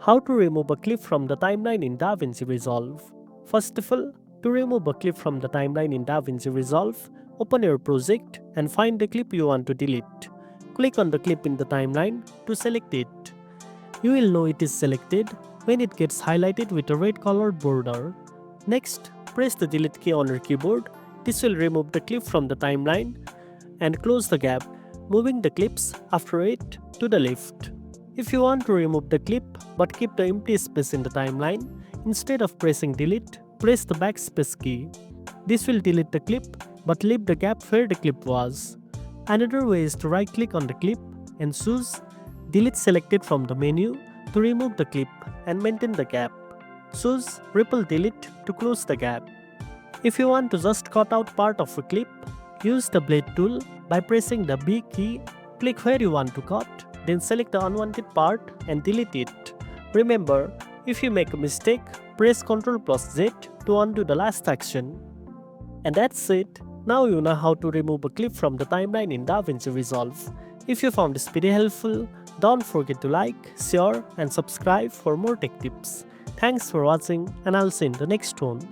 How to remove a clip from the timeline in DaVinci Resolve. First of all, to remove a clip from the timeline in DaVinci Resolve, open your project and find the clip you want to delete. Click on the clip in the timeline to select it. You will know it is selected when it gets highlighted with a red colored border. Next, press the delete key on your keyboard. This will remove the clip from the timeline and close the gap, moving the clips after it to the left. If you want to remove the clip but keep the empty space in the timeline, instead of pressing delete, press the backspace key. This will delete the clip but leave the gap where the clip was. Another way is to right click on the clip and choose delete selected from the menu to remove the clip and maintain the gap. Choose ripple delete to close the gap. If you want to just cut out part of a clip, use the blade tool by pressing the B key, click where you want to cut, then select the unwanted part and delete it. Remember, if you make a mistake, press Ctrl Z to undo the last action. And that's it. Now you know how to remove a clip from the timeline in DaVinci Resolve. If you found this video helpful, don't forget to like, share and subscribe for more tech tips. Thanks for watching and I'll see you in the next one.